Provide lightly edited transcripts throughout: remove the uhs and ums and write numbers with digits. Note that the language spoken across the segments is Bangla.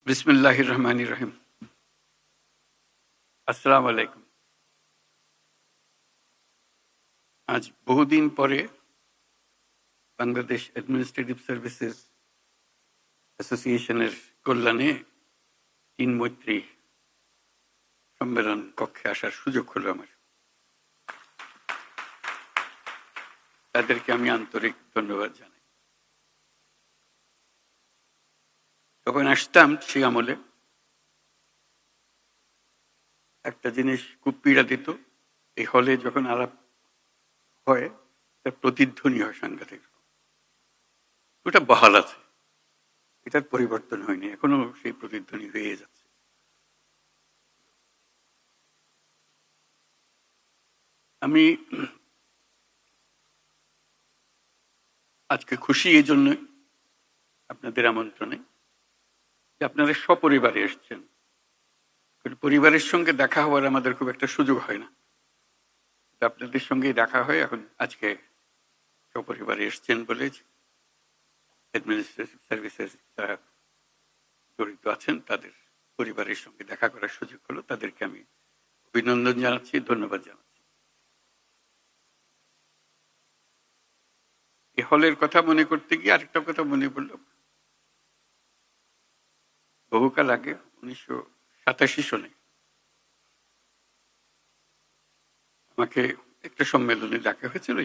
বিসমিল্লাহির রহমানির রহিম। আসসালামু আলাইকুম। আজ বহুদিন পরে বাংলাদেশ অ্যাডমিনিস্ট্রেটিভ সার্ভিসেস অ্যাসোসিয়েশনের কল্যাণে চীন মৈত্রী সম্মেলন কক্ষে আসার সুযোগ হলো আমার। তাদেরকে আমি আন্তরিক ধন্যবাদ জানাই। যখন আসতাম সেই আমলে একটা জিনিস খুব পীড়া দিত, এই হলে যখন আলাপ হয় তার প্রতিধ্বনি হয় সাংঘাতিক। ওটা বহাল আছে, এটার পরিবর্তন হয়নি, এখনো সেই প্রতিধ্বনি হয়ে যাচ্ছে। আমি আজকে খুশি এই জন্যই আপনাদের আমন্ত্রণে যে আপনারা সপরিবারে এসছেন। পরিবারের সঙ্গে দেখা হওয়ার আমাদের খুব একটা সুযোগ হয় না, আপনাদের সঙ্গেই দেখা হয়। এখন আজকে সপরিবারে এসছেন বলে অ্যাডমিনিস্ট্রেটিভ সার্ভিসেস যারা জড়িত আছেন তাদের পরিবারের সঙ্গে দেখা করার সুযোগ হলো। তাদেরকে আমি অভিনন্দন জানাচ্ছি, ধন্যবাদ জানাচ্ছি। এই হলের কথা মনে করতে গিয়ে আরেকটা কথা মনে পড়ল। বহুকাল আগে 1987 সনে আমাকে একটা সম্মেলনে ডাকা হয়েছিল।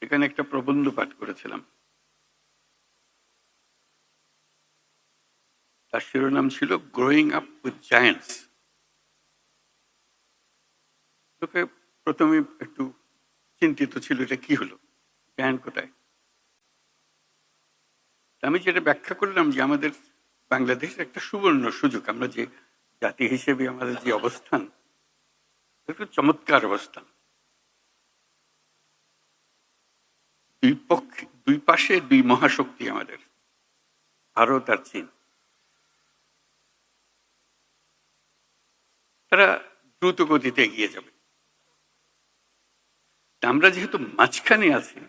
এখানে একটা প্রবন্ধ পাঠ করেছিলাম। তার শিরোনাম ছিল গ্রোয়িং আপ উইথ জায়ান্টস। লোকে প্রথমে একটু চিন্তিত ছিল, এটা কি হলো, জায়ান্ট কোথায়? আমি যেটা ব্যাখ্যা করলাম যে আমাদের বাংলাদেশের একটা সুবর্ণ সুযোগ, আমরা যে জাতি হিসেবে আমাদের যে অবস্থান, একটু চমৎকার অবস্থান। দুই পাশে দুই মহাশক্তি আমাদের, ভারত আর চীন। তারা দ্রুত গতিতে এগিয়ে যাবে। আমরা যেহেতু মাঝখানে আছি,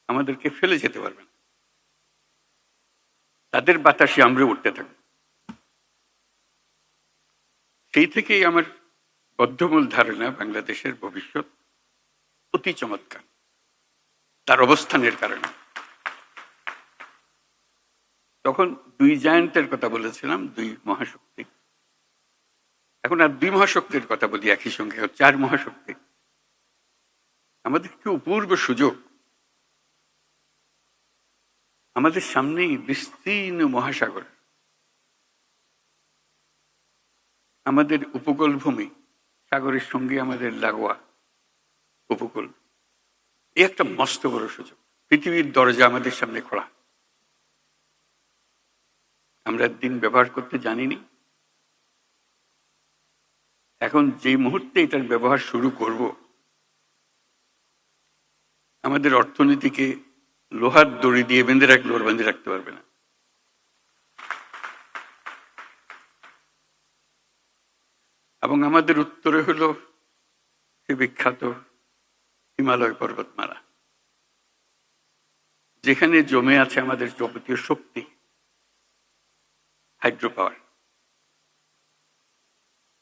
আমাদেরকে ফেলে যেতে পারবে না। তাদের বাতাসে আমরা উঠতে থাকবো। সেই থেকেই আমার বদ্ধমূল ধারণা বাংলাদেশের ভবিষ্যৎ অতি চমৎকার, তার অবস্থানের কারণে। তখন দুই জায়ান্টের কথা বলেছিলাম, দুই মহাশক্তি। এখন আর দুই মহাশক্তির কথা বলি একই সঙ্গে, 4 মহাশক্তি। আমাদের কি অপূর্ব সুযোগ! আমাদের সামনেই বিস্তীর্ণ মহাসাগর, আমাদের উপকূল ভূমি, সাগরের সঙ্গে আমাদের লাগোয়া উপকূল। এই একটা মস্ত বড় সুযোগ। পৃথিবীর দরজা আমাদের সামনে খোলা। আমরা দিন ব্যবহার করতে জানিনি। এখন যে মুহূর্তে এটার ব্যবহার শুরু করব, আমাদের অর্থনীতিকে লোহার দড়ি দিয়ে বেঁধে রাখতে পারবে না। এবং আমাদের উত্তরে হলো সে বিখ্যাত হিমালয় পর্বতমালা, যেখানে জমে আছে আমাদের যাবতীয় শক্তি, হাইড্রো পাওয়ার।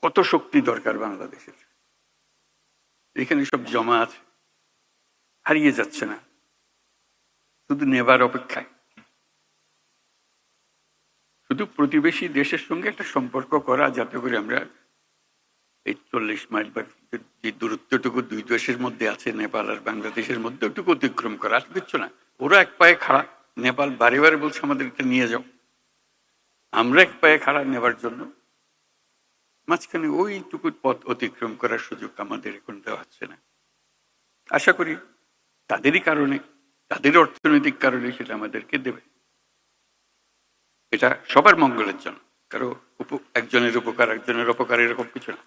কত শক্তি দরকার বাংলাদেশের, এখানে সব জমা আছে, হারিয়ে যাচ্ছে না, শুধু নেবার অপেক্ষায়। শুধু প্রতিবেশী দেশের সঙ্গে একটা সম্পর্ক করা, যাতে করে আমরা এই 40 মাইল বা যে দূরত্বটুকু দুই দেশের মধ্যে আছে, নেপাল আর বাংলাদেশের মধ্যে, ওটুকু অতিক্রম করা। আর কিচ্ছু না। ওরা এক পায়ে খাড়া, নেপাল বারে বারে বলছে আমাদের এটা নিয়ে যাও। আমরা এক পায়ে খাড়া নেবার জন্য মাঝখানে ওইটুকু পথ অতিক্রম করার সুযোগ আমাদের এখন দেওয়া হচ্ছে না। আশা করি তাদেরই কারণে, তাদের অর্থনৈতিক কারণে সেটা আমাদেরকে দেবে। এটা সবার মঙ্গলের জন্য, কারো একজনের উপকার একজনের অপকার এরকম কিছু না।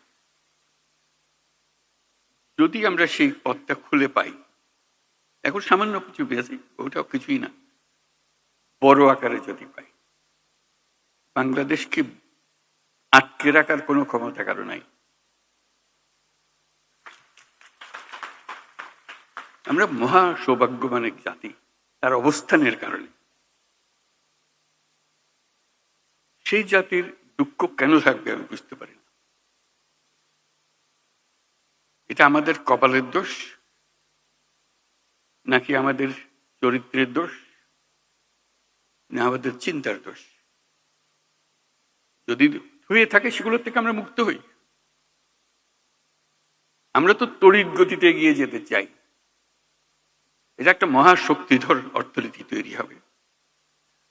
যদি আমরা সেই পথটা খুলে পাই, এখন সামান্য কিছু পেয়েছি, ওটাও কিছুই না, বড় আকারে যদি পাই, বাংলাদেশকে আটকে রাখার কোনো ক্ষমতা কারো নাই। আমরা মহা সৌভাগ্যবান এক জাতি, তার অবস্থানের কারণে। সেই জাতির দুঃখ কেন থাকবে আমি বুঝতে পারি না। এটা আমাদের কপালের দোষ নাকি আমাদের চরিত্রের দোষ না আমাদের চিন্তার দোষ? যদি হয়ে থাকে সেগুলোর থেকে আমরা মুক্ত হই। আমরা তো তড়িৎ গতিতে এগিয়ে যেতে চাই। এটা একটা মহাশক্তিধর অর্থনীতি তৈরি হবে।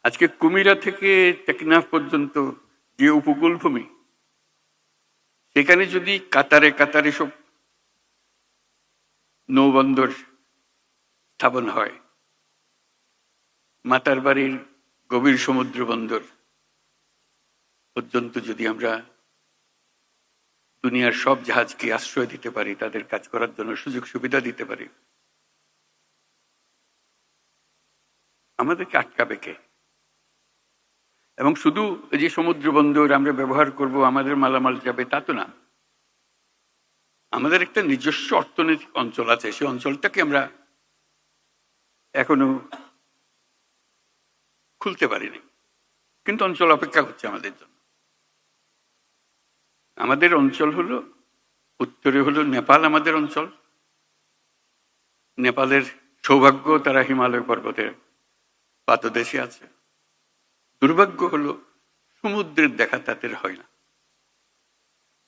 আজকে কুমিরা থেকে টেকনাফ পর্যন্ত যে উপকূল ভূমি, সেখানে যদি কাতারে কাতারে সব নৌবন্দর স্থাপন হয়, মাতার বাড়ির গভীর সমুদ্র বন্দর পর্যন্ত যদি আমরা দুনিয়ার সব জাহাজকে আশ্রয় দিতে পারি, তাদের কাজ করার জন্য সুযোগ সুবিধা দিতে পারি, আমাদেরকে আটকাবে কে? এবং শুধু যে সমুদ্র বন্দর আমরা ব্যবহার করব, আমাদের মালামাল যাবে, তা তো না। আমাদের একটা নিজস্ব অর্থনৈতিক অঞ্চল আছে, সেই অঞ্চলটাকে আমরা এখনো খুলতে পারিনি, কিন্তু অঞ্চল অপেক্ষা করছে আমাদের জন্য। আমাদের অঞ্চল হলো, উত্তরে হলো নেপাল আমাদের অঞ্চল। নেপালের সৌভাগ্য, তারা হিমালয় পর্বতের পাদদেশে আছে। দুর্ভাগ্য হলো সমুদ্রের দেখা তাদের হয় না।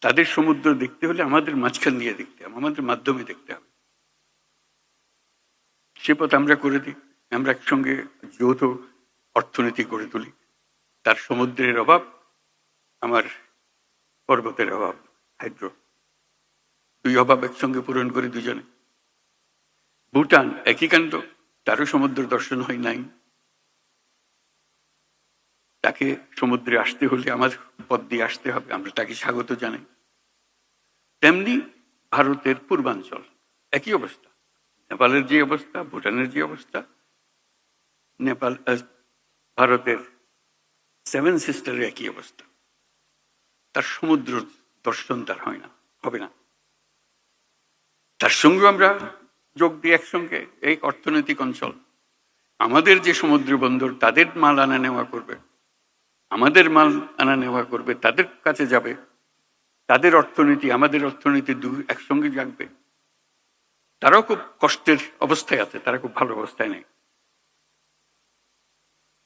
তাদের সমুদ্র দেখতে হলে আমাদের মাঝখান দিয়ে দেখতে হবে, আমাদের মাধ্যমে দেখতে হবে। সে পথ আমরা করে দিই, আমরা একসঙ্গে যৌথ অর্থনীতি গড়ে তুলি। তার সমুদ্রের অভাব, আমার পর্বতের অভাব, হাইড্রো, দুই অভাব একসঙ্গে পূরণ করি দুজনে। ভুটান একই কাণ্ড, তারও সমুদ্র দর্শন হয় নাই। তাকে সমুদ্রে আসতে হলে আমার পথ দিয়ে আসতে হবে, আমরা তাকে স্বাগত জানাই। তেমনি ভারতের পূর্বাঞ্চল একই অবস্থা, নেপালের যে অবস্থা, ভুটানের যে অবস্থা, নেপাল ভারতের সেভেন সিস্টারের একই অবস্থা। তার সমুদ্র দর্শন তার হয় না, হবে না। তার সঙ্গে আমরা যোগ দিই একসঙ্গে এই অর্থনৈতিক অঞ্চল। আমাদের যে সমুদ্র বন্দর, তাদের মাল আনা নেওয়া করবে, আমাদের মাল আনা নেওয়া করবে, তাদের কাছে যাবে, তাদের অর্থনীতি আমাদের অর্থনীতি একসঙ্গে জাগবে। তারাও খুব কষ্টের অবস্থায় আছে, তারা খুব ভালো অবস্থায় নেই।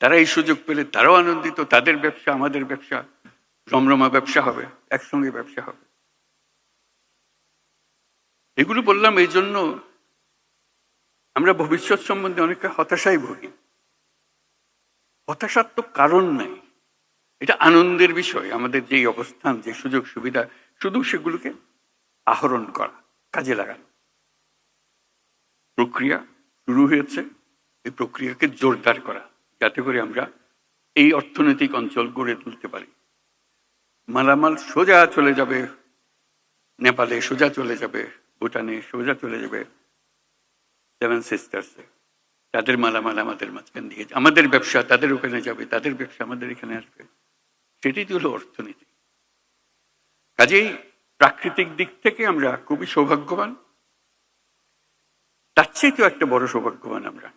তারা এই সুযোগ পেলে তারাও আনন্দিত, তাদের ব্যবসা আমাদের ব্যবসা, রমরমা ব্যবসা হবে, একসঙ্গে ব্যবসা হবে। এগুলো বললাম এই জন্য, আমরা ভবিষ্যৎ সম্বন্ধে অনেকটা হতাশায় ভুগি। হতাশার তো কারণ নাই, এটা আনন্দের বিষয়। আমাদের যে অবস্থান, যে সুযোগ সুবিধা, শুধু সেগুলোকে আহরণ করা, কাজে লাগানো। প্রক্রিয়া শুরু হয়েছে, এই প্রক্রিয়াকে জোরদার করা, যাতে করে আমরা এই অর্থনৈতিক অঞ্চল গড়ে তুলতে পারি। মালামাল সোজা চলে যাবে নেপালে, সোজা চলে যাবে ভুটানে, সোজা চলে যাবে সেভেন সিস্টার্সে। তাদের মালামাল আমাদের মাঝখান দিয়ে, আমাদের ব্যবসা তাদের ওখানে যাবে, তাদের ব্যবসা আমাদের এখানে আসবে। সেটাই হলো অর্থনীতি। কাজেই প্রাকৃতিক দিক থেকে আমরা খুবই সৌভাগ্যবান। তার চেয়েও একটা বড় সৌভাগ্যবান আমরা,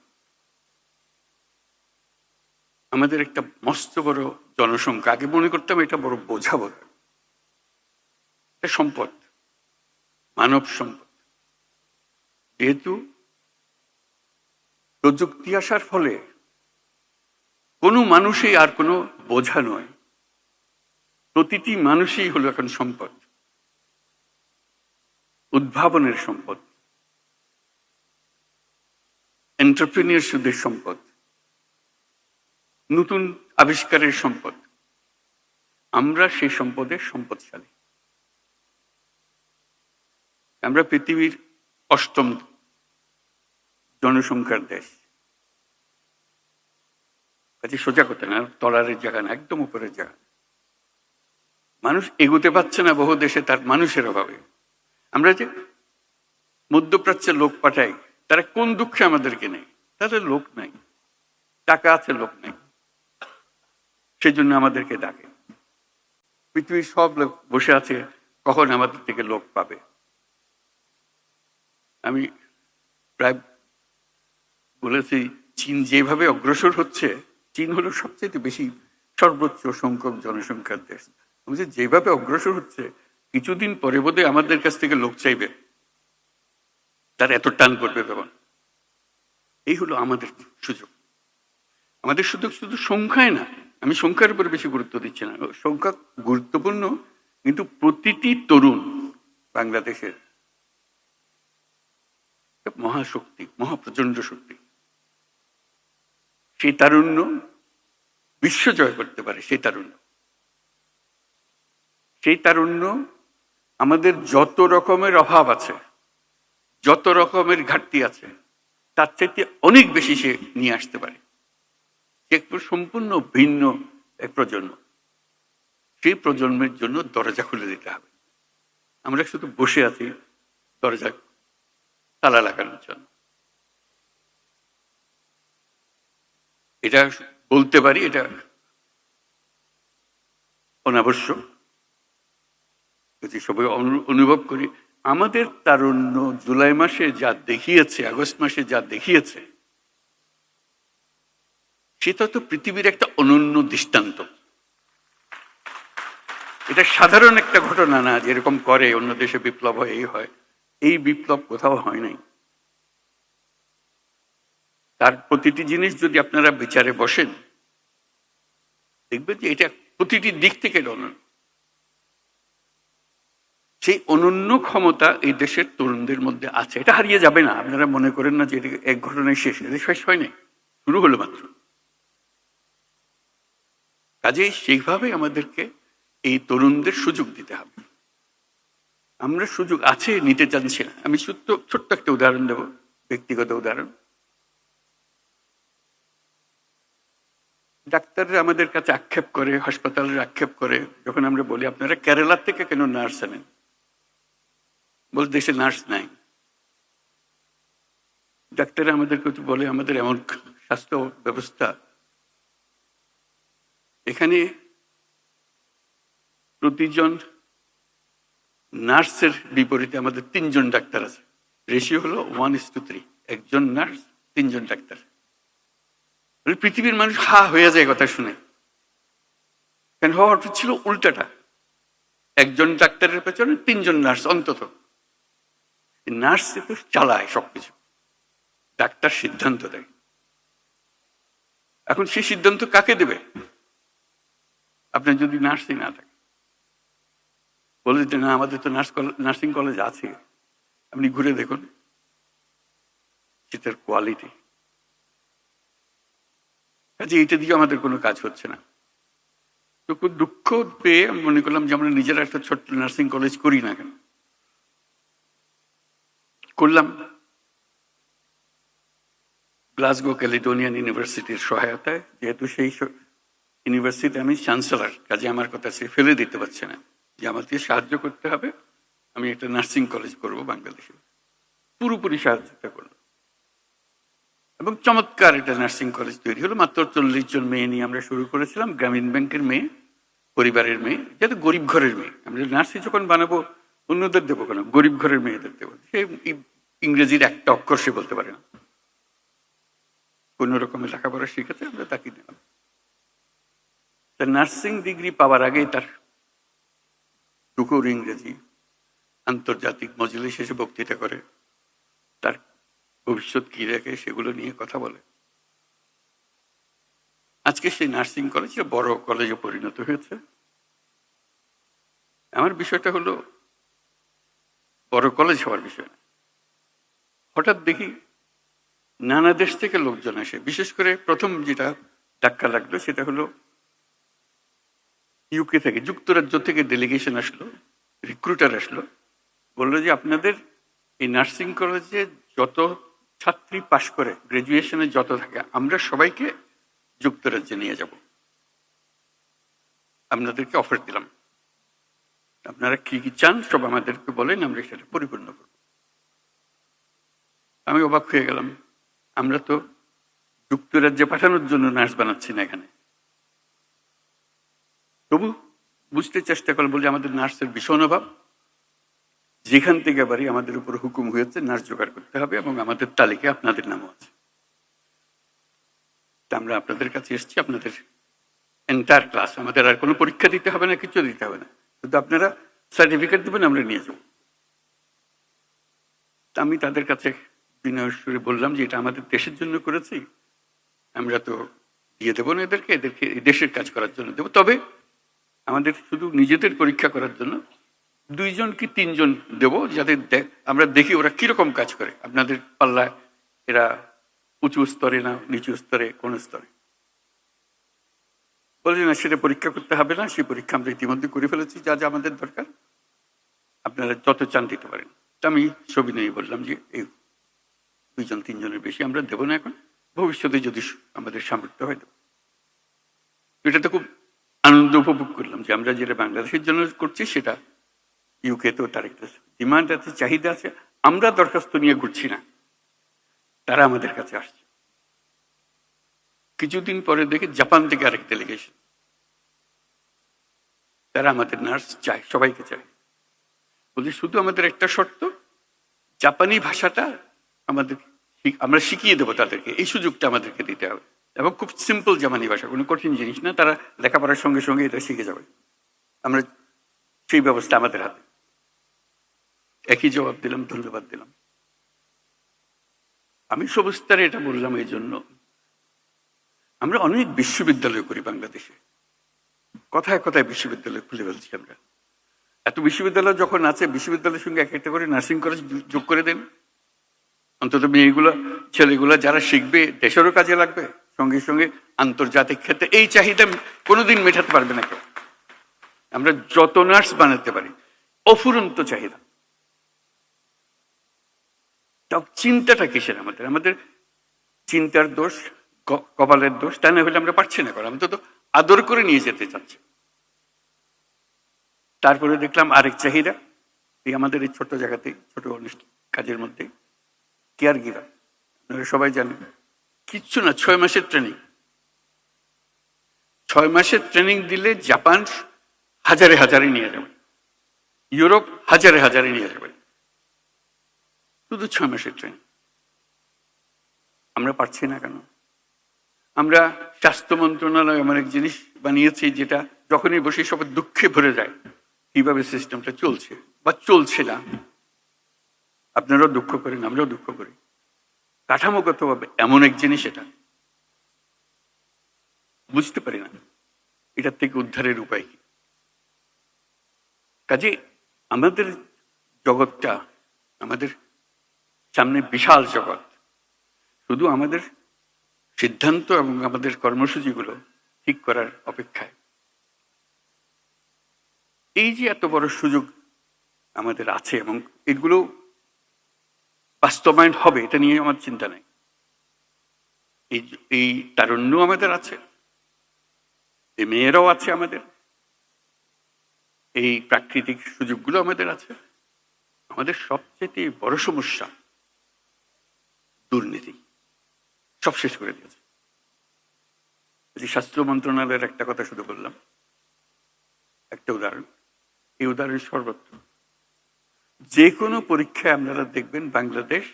আমাদের একটা মস্ত বড় জনসংখ্যা। আগে মনে করতাম এটা বড় বোঝা বোধ, এটা সম্পদ, মানব সম্পদ। যেহেতু প্রযুক্তি আসার ফলে কোনো মানুষই আর কোনো বোঝা নয়, প্রতিটি মানুষই হলো এখন সম্পদ, উদ্ভাবনের সম্পদ, এন্টারপ্রেনিয়রশিপের সম্পদ, নতুন আবিষ্কারের সম্পদ। আমরা সেই সম্পদের সম্পদশালী। আমরা পৃথিবীর 8ম জনসংখ্যার দেশ। কাজে সোজা কথা না, তলারের জায়গা না, একদম উপরের জায়গা। মানুষ এগোতে পারছে না বহু দেশে তার মানুষের অভাবে। আমরা যে মধ্যপ্রাচ্যের লোক পাঠাই, তারা কোন দুঃখে আমাদেরকে নেই? তাদের লোক নাই, টাকা আছে, লোক নাই, সেই জন্য আমাদেরকে ডাকে। পৃথিবীর সব লোক বসে আছে কখন আমাদের থেকে লোক পাবে। আমি প্রায় বলেছি, চীন যেভাবে অগ্রসর হচ্ছে, চীন হলো সবচেয়ে বেশি সর্বোচ্চ সংখ্যক জনসংখ্যার দেশ। যেভাবে অগ্রসর হচ্ছে, কিছুদিন পরে বোধহয় আমাদের কাছ থেকে লোক চাইবে, তার এত টান করবে তখন। এই হলো আমাদের সুযোগ। আমাদের সুযোগ শুধু সংখ্যায় না, আমি সংখ্যার উপরে বেশি গুরুত্ব দিচ্ছি না, সংখ্যা গুরুত্বপূর্ণ, কিন্তু প্রতিটি তরুণ বাংলাদেশের মহাশক্তি, মহাপ্রচন্ড শক্তি। সেই তারুণ্য বিশ্ব জয় করতে পারে। সেই তারুণ্য আমাদের যত রকমের অভাব আছে, যত রকমের ঘাটতি আছে, তার চাইতে অনেক বেশি সে নিয়ে আসতে পারে। একটু সম্পূর্ণ ভিন্ন এক প্রজন্ম। সেই প্রজন্মের জন্য দরজা খুলে দিতে হবে। আমরা শুধু বসে আছি দরজা তালা লাগানোর জন্য। এটা বলতে পারি, এটা অনাবশ্যক, যদি সবাই অনুভব করি। আমাদের তারুণ্য জুলাই মাসে যা দেখিয়েছে, আগস্ট মাসে যা দেখিয়েছে, সেটা তো পৃথিবীর একটা অনন্য দৃষ্টান্ত। এটা সাধারণ একটা ঘটনা না, যেরকম করে অন্য দেশে বিপ্লব হয়, এই হয়। এই বিপ্লব কোথাও হয় নাই। তার প্রতিটি জিনিস যদি আপনারা বিচারে বসেন, দেখবেন যে এটা প্রতিটি দিক থেকে অনন্য। সেই অনন্য ক্ষমতা এই দেশের তরুণদের মধ্যে আছে। এটা হারিয়ে যাবে না। আপনারা মনে করেন না যে এটা এক ঘটনায় শেষ। এটা শেষ হয় নাই, শুরু হলো মাত্র। কাজেই সেইভাবে আমাদেরকে এই তরুণদের সুযোগ দিতে হবে। আমরা সুযোগ আছে, নিতে চাচ্ছি না। আমি ছোট্ট একটা উদাহরণ দেব, ব্যক্তিগত উদাহরণ। ডাক্তাররা আমাদের কাছে আক্ষেপ করে, হাসপাতালের আক্ষেপ করে, যখন আমরা বলি আপনারা কেরালা থেকে কেন নার্স আনেন, বলে দেশে নার্স নাই। ডাক্তাররা আমাদেরকে বলে আমাদের এমন স্বাস্থ্য ব্যবস্থা, এখানে প্রতিজন নার্সের বিপরীতে আমাদের 3 জন ডাক্তার আছে। রেশিও হলো 1:3, একজন নার্স 3 জন ডাক্তার। পৃথিবীর মানুষ হা হয়ে যায় কথা শুনে। কেন হওয়ার ছিল উল্টাটা, একজন ডাক্তারের পেছনে 3 জন নার্স অন্তত। নার্স তো চালায় সবকিছু, ডাক্তার সিদ্ধান্ত দেয়। এখন সেই সিদ্ধান্ত কাকে দেবে? আপনার যদি নার্সই না থাকে, বলে যে না আমাদের তো নার্সিং কলেজ আছে, আপনি ঘুরে দেখুন সেটার কোয়ালিটি। কাজে এটা দিয়ে আমাদের কোনো কাজ হচ্ছে না। তো খুব দুঃখ পেয়ে আমি মনে করলাম যে আমরা নিজেরা একটা ছোট্ট নার্সিং কলেজ করি না কেন। করলাম গ্লাসগো ক্যালিডোনিয়ান ইউনিভার্সিটির সহায়তায়। যেহেতু সেই ইউনিভার্সিটি আমি চ্যান্সেলর, কাজে আমার কথা সে ফেলে দিতে পারছে না, যে আমাকে সাহায্য করতে হবে, আমি একটা নার্সিং কলেজ করব বাংলাদেশে। পুরোপুরি সাহায্যটা করলো এবং চমৎকার একটা নার্সিং কলেজ তৈরি হলো। মাত্র 40 জন মেয়ে নিয়ে আমরা শুরু করেছিলাম, গ্রামীণ ব্যাংকের মেয়ে, পরিবারের মেয়ে, যাতে গরিব ঘরের মেয়ে। আমরা নার্সিং যখন বানাবো অন্যদের দেবো কেন, গরিব ঘরের মেয়েদের দেবো। সে ইংরেজির একটা অক্ষর সে বলতে পারে না, কোন রকমের লেখাপড়া শিখেছে, আমরা তাকে দিলাম। তার নার্সিং ডিগ্রি পাওয়ার আগেই তার টুকুর ইংরেজি, আন্তর্জাতিক মজলিস এসে বক্তৃতা করে, তার ভবিষ্যৎ কি রেখে সেগুলো নিয়ে কথা বলে। আজকে সেই নার্সিং কলেজ বড় কলেজে পরিণত হয়েছে। আমার বিষয়টা হলো বড় কলেজ হওয়ার বিষয় না। হঠাৎ দেখি নানা দেশ থেকে লোকজন আসে। বিশেষ করে প্রথম যেটা ধাক্কা লাগলো সেটা হলো ইউকে থেকে, যুক্তরাজ্য থেকে ডেলিগেশন আসলো, রিক্রুটার আসলো, বললো যে আপনাদের এই নার্সিং কলেজে যত ছাত্রী পাশ করে, গ্রাজুয়েশনে যত থাকে, আমরা সবাইকে যুক্তরাজ্যে নিয়ে যাব, আপনাদেরকে অফার দিলাম, আপনারা কি কি চান সব আমাদেরকে বলেন, আমরা সেটা পরিপূর্ণ করব। আমি অবাক হয়ে গেলাম, আমরা তো যুক্তরাজ্যে পাঠানোর জন্য নার্স বানাচ্ছি না এখানে। তবু বুঝতে চেষ্টা করলাম, বলে আমাদের নার্সের ভীষণ অভাব, যেখান থেকে বাড়ি আমাদের উপর হুকুম হয়েছে নার্স জোগাড় করতে হবে এবং আমাদের তালিকায় আপনাদের নামও আছে। তা আমরা আপনাদের কাছে এসেছি আপনাদের এন্টায়ার ক্লাস, আমাদের আর কোনো পরীক্ষা দিতে হবে না, কিছু দিতে হবে না, শুধু আপনারা সার্টিফিকেট দেবেন, আমরা নিয়ে যাব। আমি তাদের কাছে বিনয়ের সুরে বললাম যে এটা আমাদের দেশের জন্য করেছি, আমরা তো দিয়ে দেবো না এদেরকে, এদেরকে দেশের কাজ করার জন্য দেবো, তবে আমাদের শুধু নিজেদের পরীক্ষা করার জন্য 2 কি 3 জন দেবো, যাতে আমরা দেখি ওরা কিরকম কাজ করে, আপনাদের পাল্লায় এরা উঁচু স্তরে না নিচু স্তরে, কোন স্তরে। বলে না, সেটা পরীক্ষা করতে হবে না, সেই পরীক্ষা আমরা ইতিমধ্যে করে ফেলেছি, যা যা আমাদের দরকার আপনারা যত চান দিতে পারেন। আমি সবিনয় বললাম যে এই 2-3 জনের বেশি আমরা দেবো না এখন, ভবিষ্যতে যদি আমাদের সামর্থ্য হয় দেবো। এটাতে খুব আনন্দ উপভোগ করলাম যে আমরা যেটা বাংলাদেশের জন্য করছি সেটা ইউকেতেও তার একটা ডিমান্ড আছে, চাহিদা আছে। আমরা দরখাস্ত নিয়ে ঘুরছি না, তারা আমাদের কাছে আসছে। কিছুদিন পরে দেখে জাপান থেকে আরেক ডেলিগেশন, তারা আমাদের নার্স চায়, সবাইকে চায়। বলছি শুধু আমাদের একটা শর্ত, জাপানি ভাষাটা আমাদের আমরা শিখিয়ে দেবো তাদেরকে, এই সুযোগটা আমাদেরকে দিতে হবে, এবং খুব সিম্পল জাপানি ভাষা, কোনো কঠিন জিনিস না, তারা লেখাপড়ার সঙ্গে সঙ্গে এটা শিখে যাবে। আমরা সেই ব্যবস্থা আমাদের হাতে। একই জবাব দিলাম, ধন্যবাদ দিলাম। আমি সবুস্তারে এটা বললাম এই জন্য, আমরা অনেক বিশ্ববিদ্যালয় করি বাংলাদেশে, কথায় কথায় বিশ্ববিদ্যালয় খুলে ফেলছি আমরা। এত বিশ্ববিদ্যালয় যখন আছে, বিশ্ববিদ্যালয়ের সঙ্গে এক একটা করে নার্সিং কলেজ যোগ করে দেন, অন্তত মেয়েগুলো ছেলেগুলো যারা শিখবে দেশেরও কাজে লাগবে, সঙ্গে সঙ্গে আন্তর্জাতিক ক্ষেত্রে এই চাহিদা কোনোদিন মেটাতে পারবে না কেউ। আমরা যত নার্স বানাতে পারি, অফুরন্ত চাহিদা। চিন্তাটা কিসের আমাদের? আমাদের চিন্তার দোষ, কপালের দোষ, তা না হলে আমরা পারছি না করা, আমরা তো আদর করে নিয়ে যেতে চাচ্ছি। তারপরে দেখলাম আরেক চাহিদা, এই আমাদের এই ছোট জায়গাতে, ছোট কাজের মধ্যে কেয়ার গিভার, আপনারা সবাই জানেন, কিচ্ছু না, 6 মাসের ট্রেনিং। 6 মাসের ট্রেনিং দিলে জাপান হাজারে হাজারে নিয়ে যাবে, ইউরোপ হাজারে হাজারে নিয়ে যাবে, শুধু 6 মাসের ট্রেনিং। আমরা পারছি না কেন? আমরা স্বাস্থ্য মন্ত্রণালয় এমন এক জিনিস বানিয়েছি যেটা যখনই বসে সবাই দুঃখে ভরে যায়, কিভাবে সিস্টেমটা চলছে বা চলছে না। আপনারাও দুঃখ করেন, আমরাও দুঃখ করি। কাঠামোগতভাবে এমন এক জিনিস, এটা বুঝতে পারি না এটার থেকে উদ্ধারের উপায় কি। কাজে আমাদের জগৎটা, আমাদের সামনে বিশাল জগৎ, শুধু আমাদের সিদ্ধান্ত এবং আমাদের কর্মসূচিগুলো ঠিক করার অপেক্ষায়। এই যে এত বড় সুযোগ আমাদের আছে এবং এগুলো বাস্তবায়ন হবে, এটা নিয়ে আমার চিন্তা নেই। এই তারুণ্য আমাদের আছে, এই মেয়েরাও আছে আমাদের, এই প্রাকৃতিক সুযোগগুলো আমাদের আছে। আমাদের সবচেয়ে বড় সমস্যা দুর্নীতি, সব শেষ করে দিয়েছে। স্বাস্থ্য মন্ত্রণালয়ের একটা কথা শুধু বললাম, একটা উদাহরণ, এই উদাহরণ সর্বত্র। যে কোনো পরীক্ষায় আপনারা দেখবেন বাংলাদেশ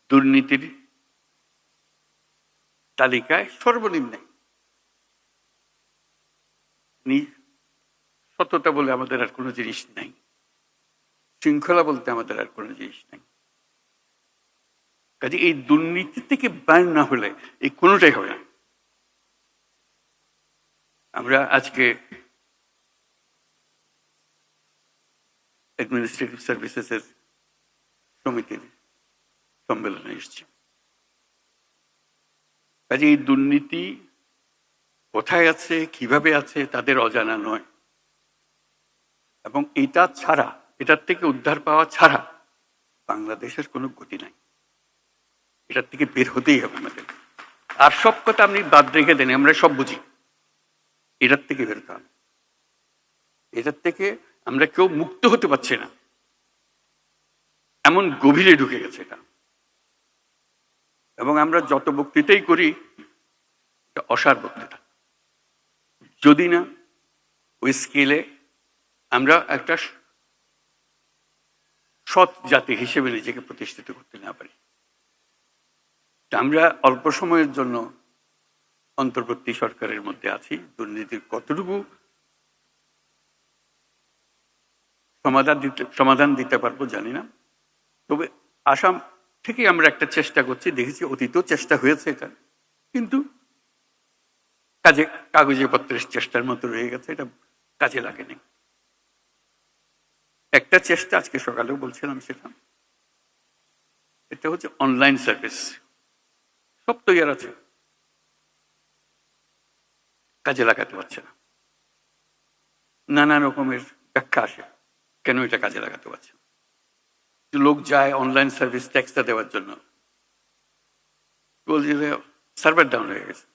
দুর্নীতির তালিকায় সর্বনিম্নে। সততা বলে আমাদের আর কোনো জিনিস নাই, শৃঙ্খলা বলতে আমাদের আর কোনো জিনিস নাই। কাজে এই দুর্নীতি থেকে বাইর না হলে এই কোনোটাই হবে না। আমরা আজকে অ্যাডমিনিস্ট্রেটিভ সার্ভিসেসের সমিতির সম্মেলনে এসেছি। কাজে এই দুর্নীতি কোথায় আছে, কিভাবে আছে, তাদের অজানা নয়। এবং এটা ছাড়া, এটার থেকে উদ্ধার পাওয়া ছাড়া বাংলাদেশের কোনো গতি নাই। এটার থেকে বের হতেই হবে আমাদের। আর সব কথা আপনি বাদ রেখে দেন, আমরা সব বুঝি। এটার থেকে বেরোতে হবে, এটার থেকে আমরা কেউ মুক্ত হতে পারছি না, এমন গভীরে ঢুকে গেছে এটা। এবং আমরা যত বক্তৃতাই করি, এটা অসার বক্তৃতা। যদি না ওই স্কেলে আমরা একটা সৎ জাতি হিসেবে নিজেকে প্রতিষ্ঠিত করতে না পারি, আমরা অল্প সময়ের জন্য অন্তর্বর্তী সরকারের মধ্যে আছি, দুর্নীতির কতটুকু সমাধান দিতে পারবো জানি না। তবে আসাম থেকে আমরা একটা চেষ্টা করছি, দেখেছি অতীতেও চেষ্টা হয়েছে এটা, কিন্তু কাগজে পত্রের চেষ্টার মতো রয়ে গেছে, এটা কাজে লাগেনি। একটা চেষ্টা আজকে সকালেও বলছিলাম, সেটা এটা হচ্ছে অনলাইন সার্ভিস। সব তৈরি আছে, কাজে লাগাতে পারছে না। নানা রকমের ব্যাখ্যা আসে কেন এটা কাজে লাগাতে পারছে না। লোক যায় অনলাইন সার্ভিস ট্যাক্সটা দেওয়ার জন্য, বলছে যে সার্ভার ডাউন হয়ে গেছে।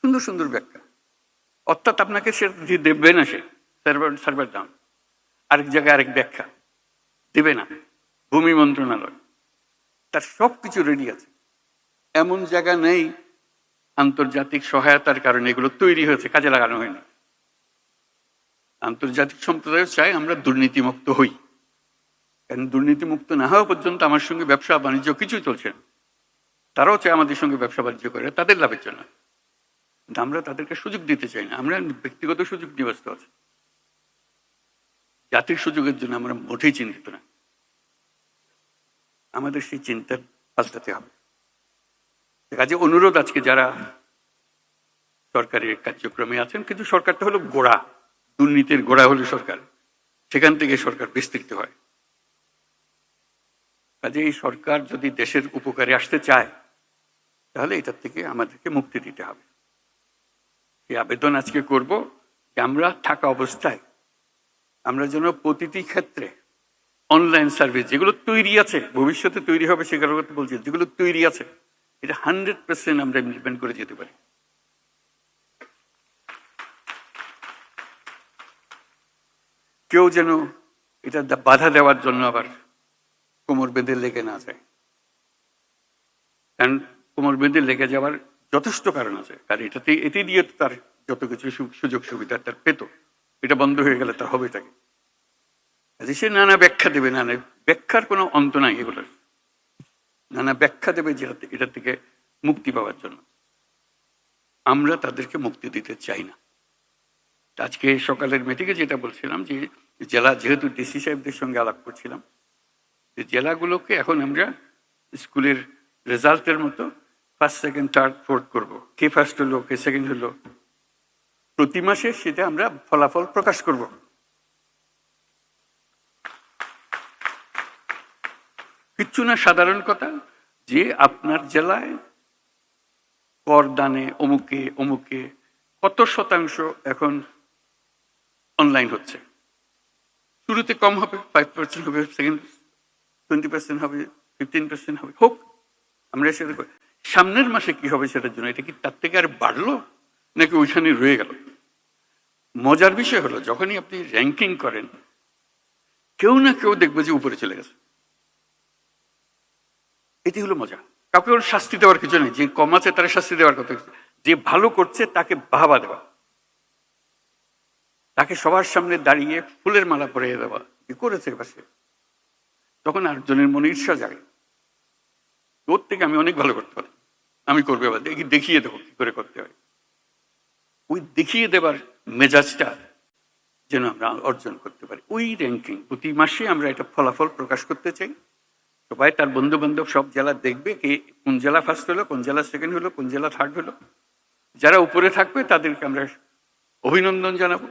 সুন্দর সুন্দর ব্যাখ্যা, অর্থাৎ আপনাকে সে দেবে না, সে সার্ভার ডাউন। আরেক জায়গায় আরেক ব্যাখ্যা দেবে না, ভূমি মন্ত্রণালয় তার সব কিছু রেডি আছে। এমন জায়গা নেই আন্তর্জাতিক সহায়তার কারণে এগুলো তৈরি হয়েছে, কাজে লাগানো হয়নি। আন্তর্জাতিক সম্প্রদায় চায় আমরা দুর্নীতিমুক্ত হই, কারণ দুর্নীতিমুক্ত না হওয়া পর্যন্ত আমার সঙ্গে ব্যবসা বাণিজ্য কিছু চলছে না। তারাও চায় আমাদের সঙ্গে ব্যবসা বাণিজ্য করে তাদের লাভের জন্য, কিন্তু আমরা তাদেরকে সুযোগ দিতে চাই না। আমরা ব্যক্তিগত সুযোগ নিয়ে ব্যস্ত আছি, জাতির সুযোগের জন্য আমরা মোটেই চিন্তিত না। আমাদের সেই চিন্তা পাল্টাতে হবে। কাজে অনুরোধ, আজকে যারা সরকারের কার্যক্রমে আছেন, কিন্তু সরকারটা হলো গোড়া, দুর্নীতির গোড়া হলো সরকার, সেখান থেকে সরকার বিস্তৃত হয়। কাজে এই সরকার যদি দেশের উপকারে আসতে চায়, তাহলে এটার থেকে আমাদেরকে মুক্তি দিতে হবে। এই আবেদন আজকে করব যে আমরা থাকা অবস্থায় আমরা যেন প্রতিটি ক্ষেত্রে অনলাইন সার্ভিস যেগুলো তৈরি আছে, ভবিষ্যতে তৈরি হবে সেগুলোর কথা বলছি, যেগুলো তৈরি আছে এটা 100% আমরা ইমপ্লিমেন্ট করে যেতে পারি। কেউ যেন এটা বাধা দেওয়ার জন্য আবার কোমর বেঁধে লেগে না যায়, কারণ কোমর বেঁধে লেগে যাওয়ার যথেষ্ট কারণ আছে। কারণ এতে দিয়ে তার যত কিছু সুযোগ সুবিধা তার পেত, এটা বন্ধ হয়ে গেলে তার হবে এটাকে। সে নানা ব্যাখ্যা দেবে, নানা ব্যাখ্যার কোনো অন্ত নাই, এগুলোর নানা ব্যাখ্যা দেবে যেটা এটা থেকে মুক্তি পাওয়ার জন্য। আমরা তাদেরকে মুক্তি দিতে চাই না। আজকে সকালের মিটিংয়ে যেটা বলছিলাম, যে জেলা, যেহেতু ডিসি সাহেবদের সঙ্গে আলাপ করছিলাম, যে জেলাগুলোকে এখন আমরা স্কুলের রেজাল্টের মতো ফার্স্ট, সেকেন্ড, থার্ড, ফোর্থ করবো। কে ফার্স্ট হলো, কে সেকেন্ড হলো, প্রতি মাসে সেটা আমরা ফলাফল প্রকাশ করব। কিচ্ছু না, সাধারণ কথা, যে আপনার জেলায় করদানে অমুকে অমুকে কত শতাংশ এখন অনলাইন হচ্ছে। শুরুতে কম হবে, 5% হবে, সেকেন্ড 20% হবে, 15% হবে, হোক, আমরা সেটা সামনের মাসে কি হবে সেটার জন্য। এটা কি তার থেকে আর বাড়লো নাকি ওইখানে রয়ে গেল? মজার বিষয় হলো, যখনই আপনি র্যাঙ্কিং করেন, কেউ না কেউ দেখবে যে উপরে চলে গেছে। এটি হলো মজা। কাউকে ওর শাস্তি দেওয়ার কিছু নেই, যে কম আছে তার শাস্তি দেওয়ার কথা, যে ভালো করছে তাকে বাহবা দেওয়া, তাকে সবার সামনে দাঁড়িয়ে ফুলের মালা পরিয়ে দেওয়া, কি করেছে পাশে, তখন আরেকজনের মনে ঈর্ষা জাগে, ওর থেকে আমি অনেক ভালো করতে পারি, আমি করবো, এবার দেখিয়ে দেবো কি করে করতে হয়। ওই দেখিয়ে দেবার মেজাজটা যেন আমরা অর্জন করতে পারি। ওই র্যাঙ্কিং প্রতি মাসে আমরা এটা ফলাফল প্রকাশ করতে চাই। সবাই তার বন্ধু বান্ধব সব জেলা দেখবে, কে কোন জেলা ফার্স্ট হলো, কোন জেলা সেকেন্ড হলো, কোন জেলা থার্ড হলো। যারা উপরে থাকবে তাদেরকে আমরা অভিনন্দন জানাবো,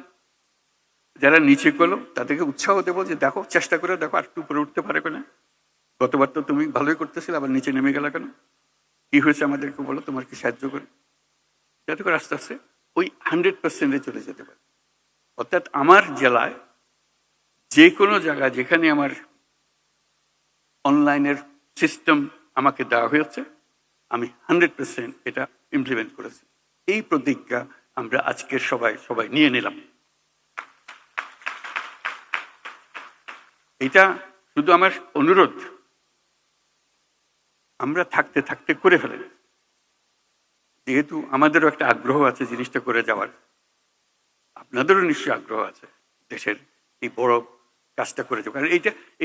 যারা নিচে করলো তাদেরকে উৎসাহ দেবো, যে দেখো, চেষ্টা করে দেখো, আর একটু উপরে উঠতে পারে কিনা। গতবার তো তুমি ভালোই করতেছিলে, আবার নিচে নেমে গেলা কেন, কি হয়েছে আমাদেরকে বলো, তোমার কি সাহায্য করে, যাতে করে আস্তে আস্তে ওই 100%-এ চলে যেতে পারে। অর্থাৎ আমার জেলায় যে কোনো জায়গায় যেখানে আমার অনলাইনের সিস্টেম আমাকে দেওয়া হয়েছে, আমি 100% এটা ইমপ্লিমেন্ট করেছি। এই প্রতিজ্ঞা আমরা আজকের সবাই নিয়ে নিলাম। এটা শুধু আমার অনুরোধ, আমরা থাকতে থাকতে করে ফেলেন, যেহেতু আমাদেরও একটা আগ্রহ আছে জিনিসটা করে যাওয়ার, আপনাদেরও নিশ্চয়ই আগ্রহ আছে দেশের এই বড় কাজটা করে যাওয়ার। কারণ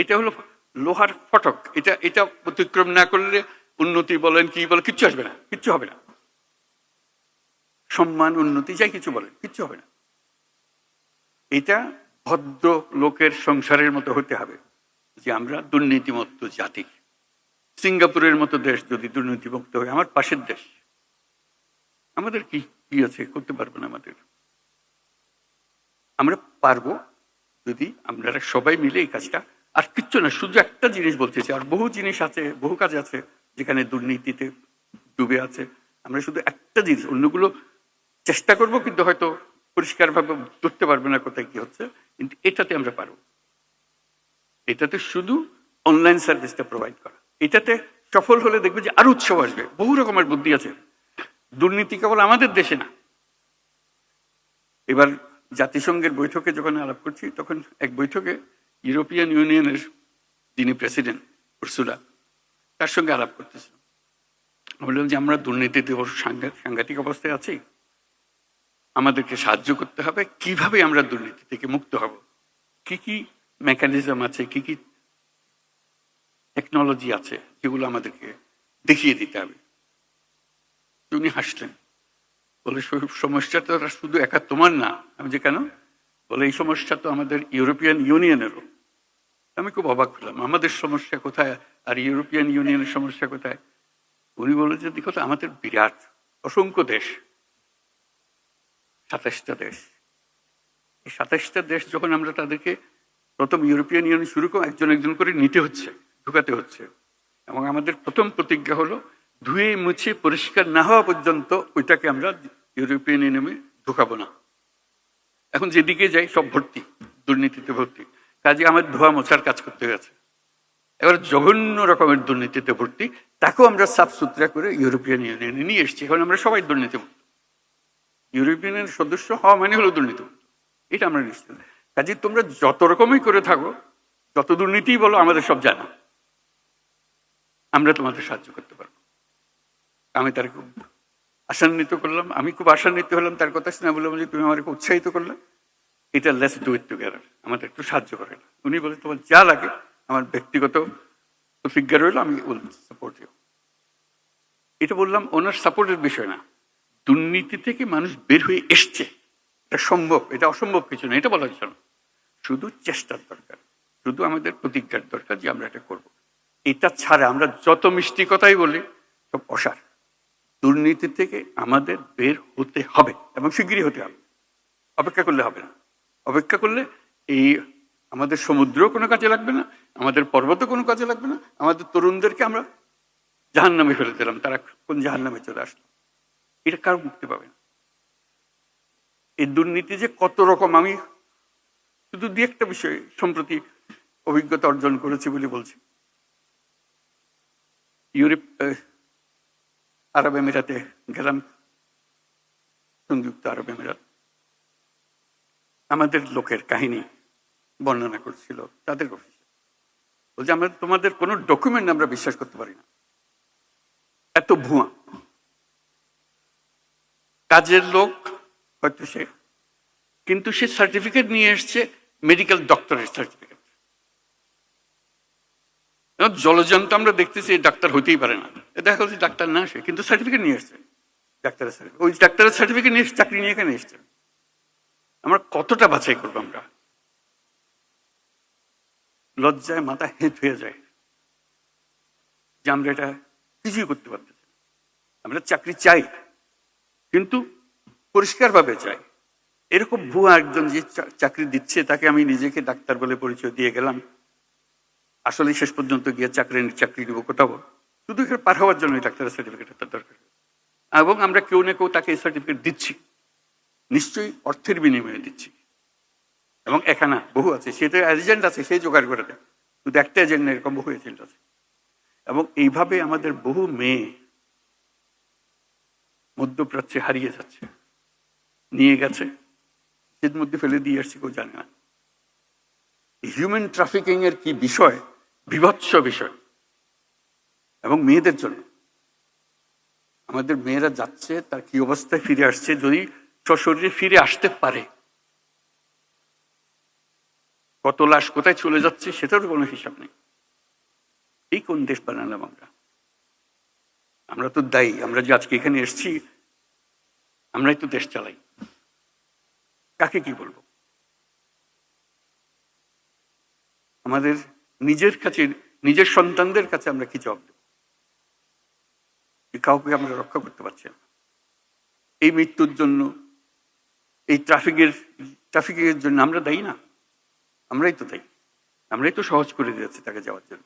এটা হলো লোহার ফটক, এটা অতিক্রম না করলে উন্নতি বলেন কি বলেন কিচ্ছু আসবে না, কিচ্ছু হবে না। সম্মান, উন্নতি, যাই কিছু বলেন, কিচ্ছু হবে না। এটা ভদ্র লোকের সংসারের মতো হতে হবে, যে আমরা দুর্নীতিমুক্ত জাতি। সিঙ্গাপুরের মতো দেশ যদি দুর্নীতিমুক্ত হয়, আমার পাশের দেশ, আমাদের কি কি আছে, করতে পারবো না। আমরা পারবো যদি আমরা সবাই মিলে এই কাজটা, আর কিচ্ছু না, শুধু একটা জিনিস বলতে চাই, আর বহু জিনিস আছে, বহু কাজ আছে যেখানে দুর্নীতিতে ডুবে আছে। আমরা শুধু একটা জিনিস, অন্যগুলো চেষ্টা করব, কিন্তু হয়তো পরিষ্কারভাবে ধরতে পারবে না কোথায় কি হচ্ছে, কিন্তু এটাতে আমরা পারবো। এটাতে শুধু অনলাইন সার্ভিসটা প্রোভাইড করা, এটাতে সফল হলে দেখবে যে আরো উৎসব আসবে। বহু রকমের বুদ্ধি আছে, দুর্নীতি কেবল আমাদের দেশে না। এবার জাতিসংঘের বৈঠকে যখন আলাপ করছি, তখন এক বৈঠকে ইউরোপিয়ান ইউনিয়নের যিনি প্রেসিডেন্ট উর্সুলা, তার সঙ্গে আলাপ করতেছিলাম। বললাম যে আমরা দুর্নীতিতে সাংঘাতিক অবস্থায় আছি, আমাদেরকে সাহায্য করতে হবে, কিভাবে আমরা দুর্নীতি থেকে মুক্ত হব, কি কি মেকানিজম আছে, কি কি টেকনোলজি আছে, যেগুলো আমাদেরকে দেখিয়ে দিতে হবে। উনি হাসলেন, বলে সমস্যাটা শুধু একা তোমার না। আমি যে কেন? বলে এই সমস্যা তো আমাদের ইউরোপিয়ান ইউনিয়নেরও। আমি খুব অবাক হলাম, আমাদের সমস্যা কোথায় আর ইউরোপিয়ান ইউনিয়নের সমস্যা কোথায়? উনি বললেন যে দেখো তো, আমাদের বিরাট অসংখ্য দেশ, 27টা দেশ। এই 27টা দেশ যখন আমরা তাদেরকে প্রথম ইউরোপিয়ান ইউনিয়ন শুরু করে একজন একজন করে নিতে হচ্ছে, ঢুকাতে হচ্ছে, এবং আমাদের প্রথম প্রতিজ্ঞা হলো ধুয়ে মুছে পরিষ্কার না হওয়া পর্যন্ত ওইটাকে আমরা ইউরোপিয়ান ইউনিয়নে ঢুকাবো না। এখন যেদিকে যাই সব ভর্তি, দুর্নীতিতে ভর্তি। কাজে আমার ধোয়া মোছার কাজ করতে গেছে। এবার জঘন্য রকমের দুর্নীতিতে ভর্তি, তাকেও আমরা সাফ সুতরা করে ইউরোপিয়ান ইউনিয়নে নিয়ে এসেছি। এখন আমরা সবাই দুর্নীতিমুক্ত। ইউরোপিয়ানের সদস্য হওয়া মানে হলো দুর্নীতিমুক্ত, এটা আমরা নিশ্চিত। কাজে তোমরা যত রকমই করে থাকো, যত দুর্নীতি বলো, আমাদের সব জানা, আমরা তোমাদের সাহায্য করতে পারবো। আমি তার খুব আশান্বিত করলাম, আমি খুব আশান্বিত হলাম তার কথা শুনে। বললাম যে তুমি আমাকে উৎসাহিত করলে, এটা লেটস ডু ইট টুগেদার, আমাদের একটু সাহায্য করে না। উনি বলে তোমার যা লাগে, আমার ব্যক্তিগত প্রতিজ্ঞা রইল, আমি সাপোর্ট ইউ। এটা বললাম ওনার সাপোর্টের বিষয় না, দুর্নীতি থেকে মানুষ বের হয়ে এসছে, এটা সম্ভব, এটা অসম্ভব কিছু না, এটা বলার জন্য। শুধু চেষ্টার দরকার, শুধু আমাদের প্রতিজ্ঞার দরকার যে আমরা এটা করব। এটা ছাড়া আমরা যত মিষ্টি কথাই বলি, সব অসার। দুর্নীতি থেকে আমাদের বের হতে হবে, এবং শিগগিরই হতে হবে। অপেক্ষা করলে হবে না। অপেক্ষা করলে এই আমাদের সমুদ্রও কোনো কাজে লাগবে না, আমাদের পর্বতও কোনো কাজে লাগবে না। আমাদের তরুণদেরকে আমরা জাহান্নামে ফেলে দিলাম, তারা কোন জাহান্নামে চলে আসলো, এটা কারো মুক্তি পাবে না। এই দুর্নীতি যে কত রকম, আমি শুধু দুই একটা বিষয় সম্প্রতি অভিজ্ঞতা অর্জন করেছি বলে বলছি। ইউরোপ, আরব আমিরাতে গেলাম, সংযুক্ত আরব আমিরাত। আমাদের লোকের কাহিনী বর্ণনা করছিল তাদের অফিসে, বলছে আমরা তোমাদের কোনো ডকুমেন্ট আমরা বিশ্বাস করতে পারি না, এত ভুয়া। কাজের লোক হয়তো সে, কিন্তু সে সার্টিফিকেট নিয়ে এসছে, মেডিকেল ডক্টরের সার্টিফিকেট। জলজন্ত আমরা দেখতেছি ডাক্তার হতেই পারে না, দেখা যাচ্ছে ডাক্তার না সে, কিন্তু সার্টিফিকেট নিয়ে এসছে, ডাক্তারের সার্টিফিকেট। ওই ডাক্তারের সার্টিফিকেট নিয়ে চাকরি নিয়ে এখানে এসছে। আমরা কতটা বাছাই করবো? আমরা লজ্জায় মাথা হেঁট হয়ে যায় যে আমরা এটা কিছুই করতে পারতেছি। আমরা চাকরি চাই, কিন্তু পরিষ্কারভাবে চাই। এরকম ভুয়া একজন যে চাকরি দিচ্ছে, তাকে আমি নিজেকে ডাক্তার বলে পরিচয় দিয়ে গেলাম, আসলে শেষ পর্যন্ত গিয়ে চাকরি দিব কোথাও, শুধু এখানে পার হওয়ার জন্য ডাক্তারের সার্টিফিকেট তার দরকার। এবং আমরা কেউ না কেউ তাকে এই সার্টিফিকেট দিচ্ছি, নিশ্চয়ই অর্থের বিনিময়ে দিচ্ছি। এবং এখানে বহু আছে, সেটা এজেন্ট আছে, সেই জোগাড় করে দেয়। শুধু একটা এজেন্ট না, এরকম বহু এজেন্ট আছে। এবং এইভাবে আমাদের বহু মেয়ে মধ্যপ্রাচ্যে হারিয়ে যাচ্ছে, নিয়ে গেছে, এর মধ্যে ফেলে দিয়ে আসছে, কেউ জানে না। হিউম্যান ট্রাফিকিং এর কি বিষয়, বিভৎস বিষয়। এবং মেয়েদের জন্য, আমাদের মেয়েরা যাচ্ছে, তার কি অবস্থায় ফিরে আসছে, যদি সশরীরে ফিরে আসতে পারে, কত লাশ কোথায় চলে যাচ্ছে সেটারও কোনো হিসাব নেই। এই কোন দেশ বানালাম আমরা? আমরা তো দায়ী। আমরা যে আজকে এখানে এসেছি, আমরাই তো দেশ চালাই, কাকে কি বলবো? আমাদের নিজের কাছে, নিজের সন্তানদের কাছে আমরা কি জবাব দেব? কাউকে আমরা রক্ষা করতে পারছি না। এই মৃত্যুর জন্য, এই ট্রাফিকের জন্য আমরা দায়ী না, আমরাই তো দায়ী। আমরাই তো সহজ করে দিয়েছি তাকে যাওয়ার জন্য।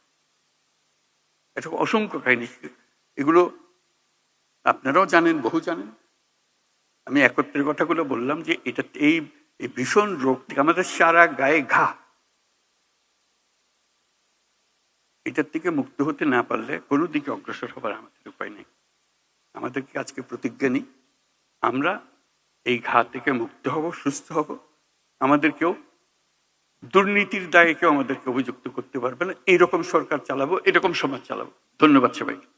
এটা অসংখ্য কাহিনী, এগুলো আপনারাও জানেন, বহু জানেন। আমি একত্রের কথাগুলো বললাম যে এটা এই ভীষণ রোগ থেকে আমাদের সারা গায়ে ঘা, এটার থেকে মুক্ত হতে না পারলে কোনো দিকে অগ্রসর হবার আমাদের উপায় নেই। আমাদেরকে আজকে প্রতিজ্ঞা নিই, আমরা এই ঘা থেকে মুক্ত হব, সুস্থ হব। আমাদেরকেও দুর্নীতির দায়ে কেউ আমাদেরকে অভিযুক্ত করতে পারবে না। এইরকম সরকার চালাবো, এরকম সমাজ চালাবো। ধন্যবাদ সবাইকে।